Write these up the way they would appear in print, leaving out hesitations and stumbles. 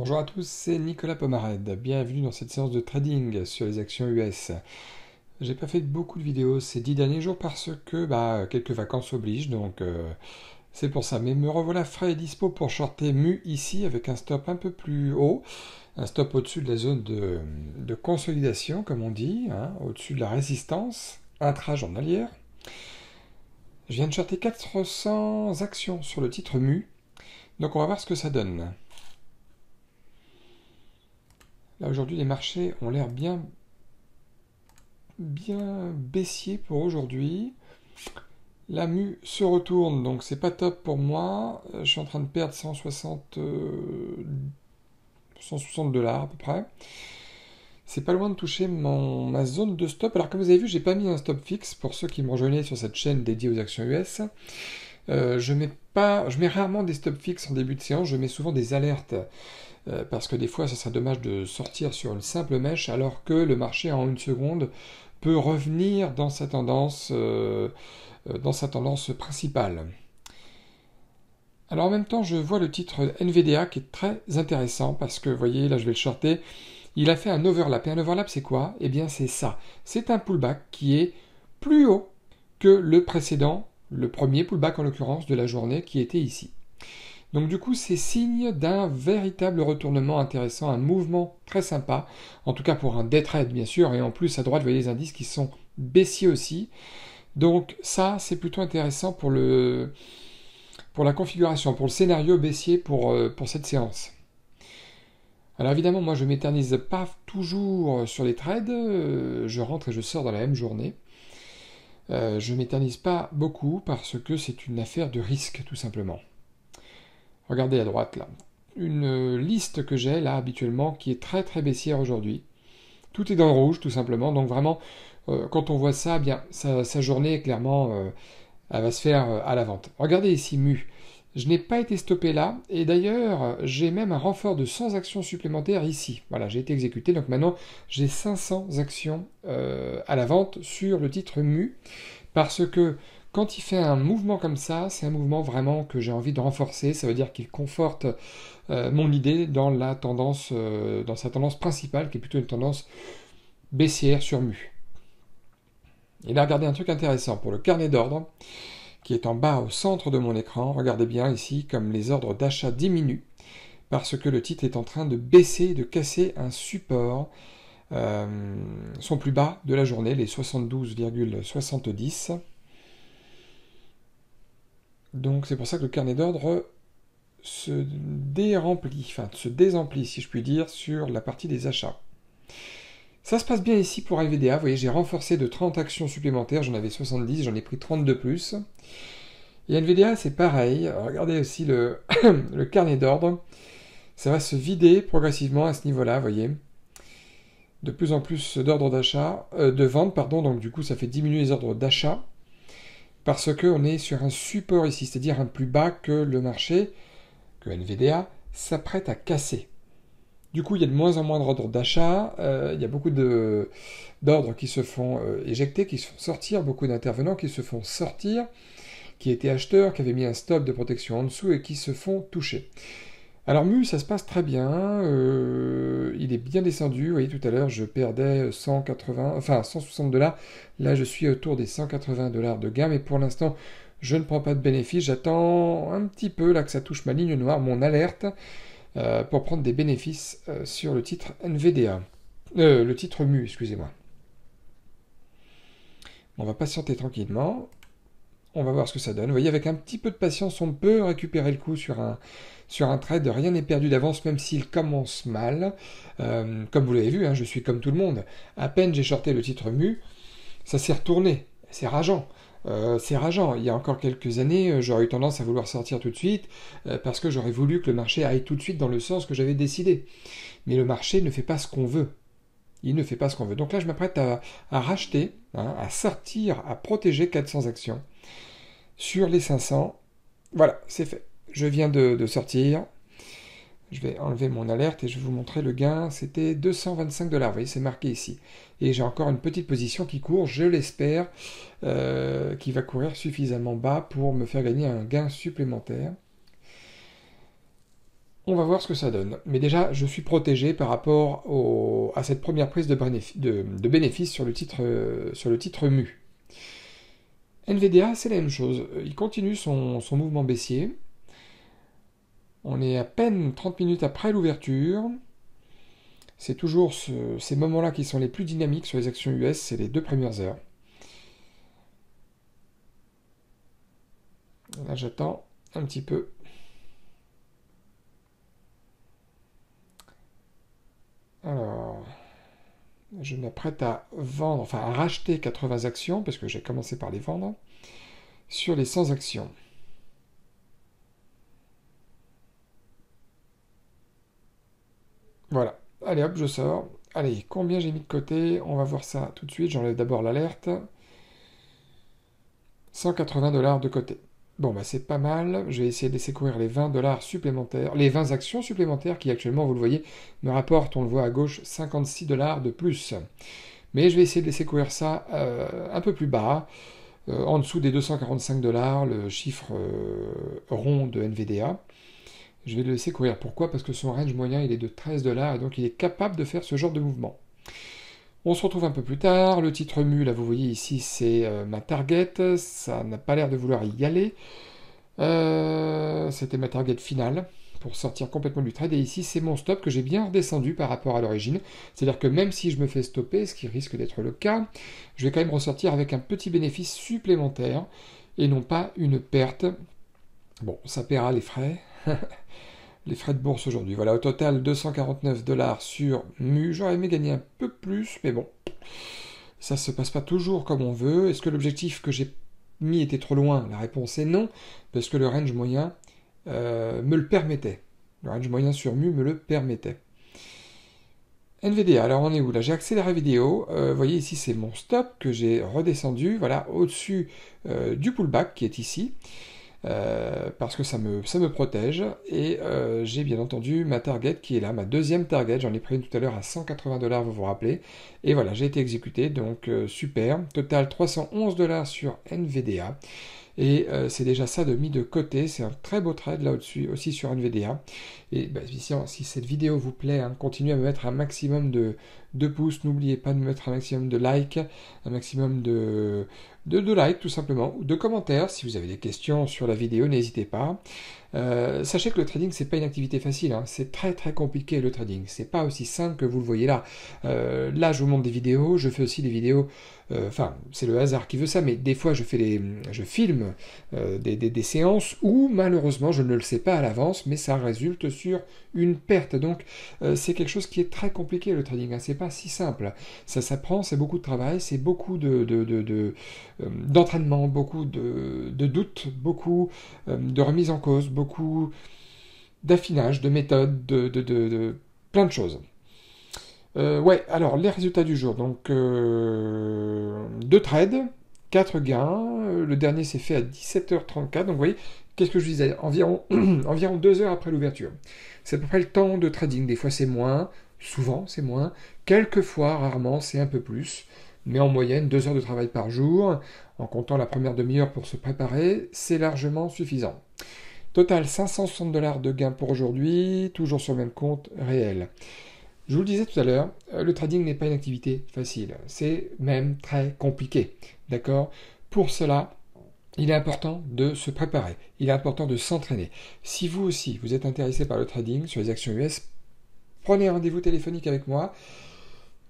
Bonjour à tous, c'est Nicolas Pomarède. Bienvenue dans cette séance de trading sur les actions US. J'ai pas fait beaucoup de vidéos ces 10 derniers jours parce que quelques vacances obligent, donc c'est pour ça. Mais me revoilà frais et dispo pour shorter MU ici avec un stop un peu plus haut, un stop au-dessus de la zone de consolidation, comme on dit, hein, au-dessus de la résistance intra-journalière. Je viens de shorter 400 actions sur le titre MU, donc on va voir ce que ça donne. Là aujourd'hui les marchés ont l'air bien baissiers pour aujourd'hui. La MU se retourne, donc c'est pas top pour moi. Je suis en train de perdre 160 $, à peu près. C'est pas loin de toucher ma zone de stop. Alors comme vous avez vu, j'ai pas mis un stop fixe pour ceux qui me rejoignaient sur cette chaîne dédiée aux actions US. Je mets rarement des stop fixes en début de séance, je mets souvent des alertes. Parce que des fois, ça serait dommage de sortir sur une simple mèche, alors que le marché, en une seconde, peut revenir dans sa tendance principale. Alors en même temps, je vois le titre NVDA qui est très intéressant, parce que, vous voyez, là je vais le shorter, il a fait un overlap. Et un overlap, c'est quoi? Eh bien, c'est ça. C'est un pullback qui est plus haut que le précédent, le premier pullback en l'occurrence de la journée, qui était ici. Donc du coup, c'est signe d'un véritable retournement intéressant, un mouvement très sympa, en tout cas pour un day trade bien sûr, et en plus à droite, vous voyez les indices qui sont baissiers aussi. Donc ça, c'est plutôt intéressant pour la configuration, pour le scénario baissier pour cette séance. Alors évidemment, moi je ne m'éternise pas toujours sur les trades, je rentre et je sors dans la même journée. Je ne m'éternise pas beaucoup parce que c'est une affaire de risque tout simplement. Regardez à droite là, une liste que j'ai là habituellement qui est très très baissière aujourd'hui. Tout est dans le rouge tout simplement, donc vraiment quand on voit ça, bien sa journée clairement elle va se faire à la vente. Regardez ici MU, je n'ai pas été stoppé là, et d'ailleurs j'ai même un renfort de 100 actions supplémentaires ici. Voilà, j'ai été exécuté, donc maintenant j'ai 500 actions à la vente sur le titre MU, parce que quand il fait un mouvement comme ça, c'est un mouvement vraiment que j'ai envie de renforcer. Ça veut dire qu'il conforte mon idée dans la tendance, dans sa tendance principale, qui est plutôt une tendance baissière sur MU. Et là, regardez un truc intéressant pour le carnet d'ordre, qui est en bas au centre de mon écran. Regardez bien ici, comme les ordres d'achat diminuent, parce que le titre est en train de baisser, de casser un support, son plus bas de la journée, les 72,70. Donc c'est pour ça que le carnet d'ordre se désemplit, si je puis dire, sur la partie des achats. Ça se passe bien ici pour NVDA, vous voyez, j'ai renforcé de 30 actions supplémentaires, j'en avais 70, j'en ai pris 30 de plus. Et NVDA, c'est pareil, regardez aussi le carnet d'ordre, ça va se vider progressivement à ce niveau-là, vous voyez. De plus en plus d'ordres d'achat, de vente, pardon, donc du coup ça fait diminuer les ordres d'achat, parce qu'on est sur un support ici, c'est-à-dire un plus bas que le marché, que NVDA, s'apprête à casser. Du coup, il y a de moins en moins d'ordres d'achat, il y a beaucoup d'ordres qui se font éjecter, qui se font sortir, beaucoup d'intervenants qui se font sortir, qui étaient acheteurs, qui avaient mis un stop de protection en dessous et qui se font toucher. Alors MU, ça se passe très bien, il est bien descendu, vous voyez tout à l'heure je perdais 160 $, là je suis autour des 180 $ de gain, mais pour l'instant je ne prends pas de bénéfice, j'attends un petit peu là que ça touche ma ligne noire, mon alerte, pour prendre des bénéfices sur le titre NVDA, le titre MU, excusez-moi. On va patienter tranquillement. On va voir ce que ça donne. Vous voyez, avec un petit peu de patience, on peut récupérer le coup sur un trade. Rien n'est perdu d'avance, même s'il commence mal. Comme vous l'avez vu, hein, je suis comme tout le monde. À peine j'ai shorté le titre MU, ça s'est retourné. C'est rageant. C'est rageant. Il y a encore quelques années, j'aurais eu tendance à vouloir sortir tout de suite, parce que j'aurais voulu que le marché aille tout de suite dans le sens que j'avais décidé. Mais le marché ne fait pas ce qu'on veut. Il ne fait pas ce qu'on veut. Donc là, je m'apprête à racheter, hein, à sortir, à protéger 400 actions. Sur les 500, voilà, c'est fait. Je viens de sortir. Je vais enlever mon alerte et je vais vous montrer le gain. C'était 225 $. Vous voyez, c'est marqué ici. Et j'ai encore une petite position qui court, je l'espère, qui va courir suffisamment bas pour me faire gagner un gain supplémentaire. On va voir ce que ça donne. Mais déjà, je suis protégé par rapport à cette première prise de bénéfice sur le titre MU. NVDA, c'est la même chose. Il continue son mouvement baissier. On est à peine 30 minutes après l'ouverture. C'est toujours ces moments-là qui sont les plus dynamiques sur les actions US, c'est les 2 premières heures. Là, j'attends un petit peu. Alors, je m'apprête à vendre, enfin à racheter 80 actions, parce que j'ai commencé par les vendre, sur les 100 actions. Voilà. Allez hop, je sors. Allez, combien j'ai mis de côté? On va voir ça tout de suite. J'enlève d'abord l'alerte. 180 $ de côté. Bon, bah c'est pas mal. Je vais essayer de laisser courir les 20 $ supplémentaires, les 20 actions supplémentaires qui actuellement, vous le voyez, me rapportent, on le voit à gauche, 56 $ de plus. Mais je vais essayer de laisser courir ça un peu plus bas, en dessous des 245 $, le chiffre rond de NVDA. Je vais le laisser courir. Pourquoi? Parce que son range moyen, il est de 13 $ et donc il est capable de faire ce genre de mouvement. On se retrouve un peu plus tard. Le titre MU, là, vous voyez ici, c'est ma target. Ça n'a pas l'air de vouloir y aller. C'était ma target finale pour sortir complètement du trade. Et ici, c'est mon stop que j'ai bien redescendu par rapport à l'origine. C'est-à-dire que même si je me fais stopper, ce qui risque d'être le cas, je vais quand même ressortir avec un petit bénéfice supplémentaire et non pas une perte. Bon, ça paiera les frais. Les frais de bourse aujourd'hui. Voilà, au total, 249 $ sur MU. J'aurais aimé gagner un peu plus, mais bon, ça se passe pas toujours comme on veut. Est-ce que l'objectif que j'ai mis était trop loin? La réponse est non, parce que le range moyen me le permettait. Le range moyen sur MU me le permettait. NVDA, alors on est où là? J'ai accéléré vidéo. Vous voyez ici, c'est mon stop que j'ai redescendu, voilà, au-dessus du pullback qui est ici. Parce que ça me protège, et j'ai bien entendu ma target qui est là, ma deuxième target, j'en ai pris une tout à l'heure à 180 $, vous vous rappelez, et voilà, j'ai été exécuté, donc super, total 311 $ sur NVDA, et c'est déjà ça de mis de côté, c'est un très beau trade là au-dessus, aussi sur NVDA, et bah, si cette vidéo vous plaît, hein, continuez à me mettre un maximum de pouces, n'oubliez pas de me mettre un maximum de likes, un maximum de likes tout simplement, ou de commentaires. Si vous avez des questions sur la vidéo, n'hésitez pas. Sachez que le trading, c'est pas une activité facile, hein. C'est très très compliqué le trading, c'est pas aussi simple que vous le voyez là. Là, je vous montre des vidéos, je fais aussi des vidéos, enfin, c'est le hasard qui veut ça, mais des fois je filme des séances où malheureusement je ne le sais pas à l'avance, mais ça résulte sur une perte. Donc c'est quelque chose qui est très compliqué le trading, hein. C'est pas si simple. Ça s'apprend, c'est beaucoup de travail, c'est beaucoup d'entraînement, beaucoup de doutes, beaucoup de remise en cause, beaucoup d'affinage, de méthode, de plein de choses. Ouais, alors les résultats du jour. Donc 2 trades, 4 gains. Le dernier s'est fait à 17h34. Donc vous voyez, qu'est-ce que je disais? Environ 2 heures après l'ouverture. C'est à peu près le temps de trading. Des fois c'est moins, souvent c'est moins. Quelquefois, rarement, c'est un peu plus. Mais en moyenne, 2 heures de travail par jour, en comptant la première demi-heure pour se préparer, c'est largement suffisant. Total 560 $ de gains pour aujourd'hui, toujours sur le même compte réel. Je vous le disais tout à l'heure, le trading n'est pas une activité facile, c'est même très compliqué, d'accord? Pour cela, il est important de se préparer, il est important de s'entraîner. Si vous aussi, vous êtes intéressé par le trading sur les actions US, prenez un rendez-vous téléphonique avec moi,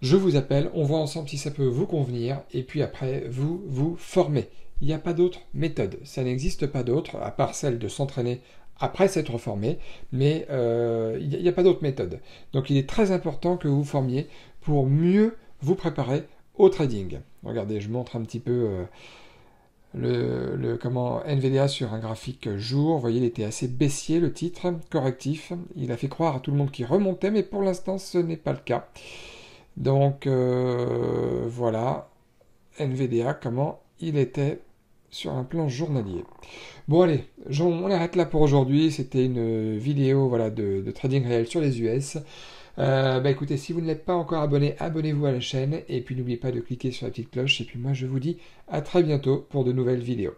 je vous appelle, on voit ensemble si ça peut vous convenir, et puis après, vous vous formez. Il n'y a pas d'autre méthode, ça n'existe pas d'autre, à part celle de s'entraîner après s'être formé, mais il n'y a pas d'autre méthode. Donc il est très important que vous vous formiez pour mieux vous préparer au trading. Regardez, je montre un petit peu comment NVDA sur un graphique jour. Vous voyez, il était assez baissier le titre, correctif. Il a fait croire à tout le monde qu'il remontait, mais pour l'instant ce n'est pas le cas. Donc voilà, NVDA, comment il était sur un plan journalier. Bon allez, on arrête là pour aujourd'hui. C'était une vidéo voilà, de trading réel sur les US. Bah écoutez, si vous ne l'êtes pas encore abonné, abonnez-vous à la chaîne. Et puis n'oubliez pas de cliquer sur la petite cloche. Et puis moi je vous dis à très bientôt pour de nouvelles vidéos.